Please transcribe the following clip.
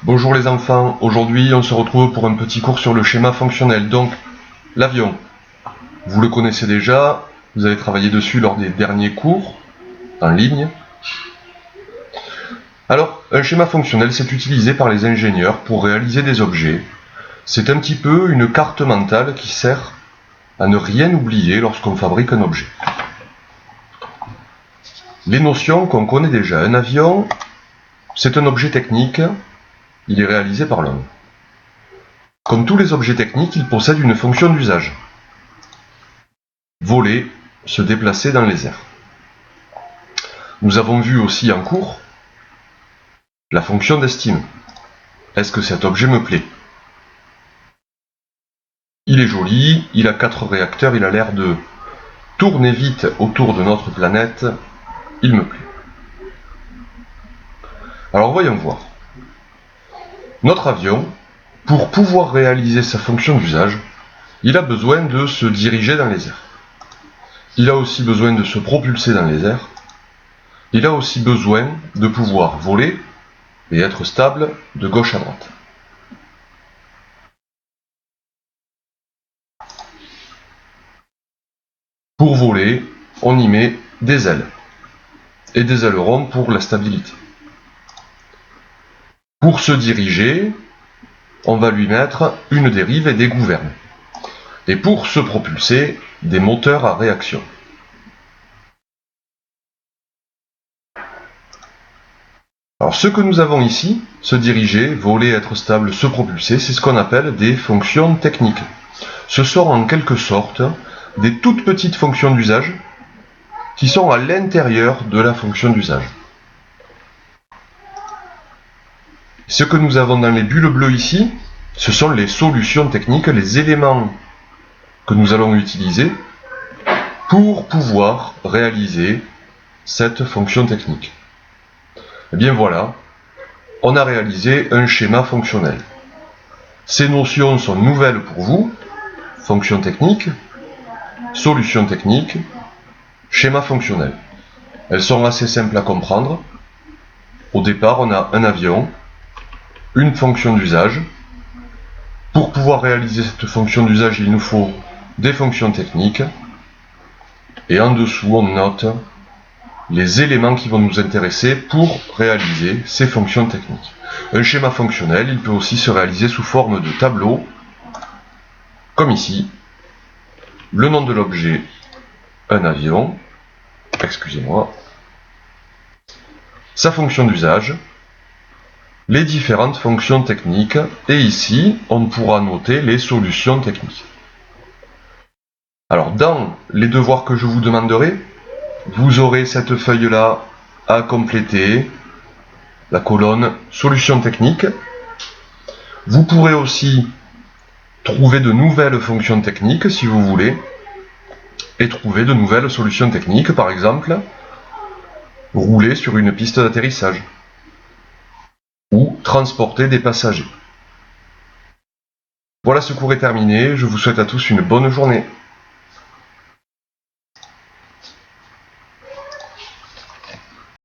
Bonjour les enfants, aujourd'hui on se retrouve pour un petit cours sur le schéma fonctionnel. Donc, l'avion, vous le connaissez déjà, vous avez travaillé dessus lors des derniers cours en ligne. Alors, un schéma fonctionnel, c'est utilisé par les ingénieurs pour réaliser des objets. C'est un petit peu une carte mentale qui sert à ne rien oublier lorsqu'on fabrique un objet. Les notions qu'on connaît déjà. Un avion, c'est un objet technique, il est réalisé par l'homme. Comme tous les objets techniques, il possède une fonction d'usage. Voler, se déplacer dans les airs. Nous avons vu aussi en cours la fonction d'estime. Est-ce que cet objet me plaît? Il est joli, il a 4 réacteurs, il a l'air de tourner vite autour de notre planète, il me plaît. Alors voyons voir. Notre avion, pour pouvoir réaliser sa fonction d'usage, il a besoin de se diriger dans les airs. Il a aussi besoin de se propulser dans les airs. Il a aussi besoin de pouvoir voler et être stable de gauche à droite. Pour voler, on y met des ailes et des ailerons pour la stabilité. Pour se diriger, on va lui mettre une dérive et des gouvernes. Et pour se propulser, des moteurs à réaction. Alors ce que nous avons ici, se diriger, voler, être stable, se propulser, c'est ce qu'on appelle des fonctions techniques. Ce sont en quelque sorte des toutes petites fonctions d'usage qui sont à l'intérieur de la fonction d'usage. Ce que nous avons dans les bulles bleues ici, ce sont les solutions techniques, les éléments que nous allons utiliser pour pouvoir réaliser cette fonction technique. Et bien voilà, on a réalisé un schéma fonctionnel. Ces notions sont nouvelles pour vous, fonction technique, solution technique, schéma fonctionnel. Elles sont assez simples à comprendre. Au départ, on a un avion, une fonction d'usage. Pour pouvoir réaliser cette fonction d'usage, il nous faut des fonctions techniques. Et en dessous, on note les éléments qui vont nous intéresser pour réaliser ces fonctions techniques. Un schéma fonctionnel, il peut aussi se réaliser sous forme de tableau, comme ici. Le nom de l'objet, un avion, excusez-moi, sa fonction d'usage, les différentes fonctions techniques, et ici, on pourra noter les solutions techniques. Alors, dans les devoirs que je vous demanderai, vous aurez cette feuille-là à compléter, la colonne solutions techniques. Vous pourrez aussi trouver de nouvelles fonctions techniques, si vous voulez, et trouver de nouvelles solutions techniques, par exemple, rouler sur une piste d'atterrissage, ou transporter des passagers. Voilà, ce cours est terminé, je vous souhaite à tous une bonne journée.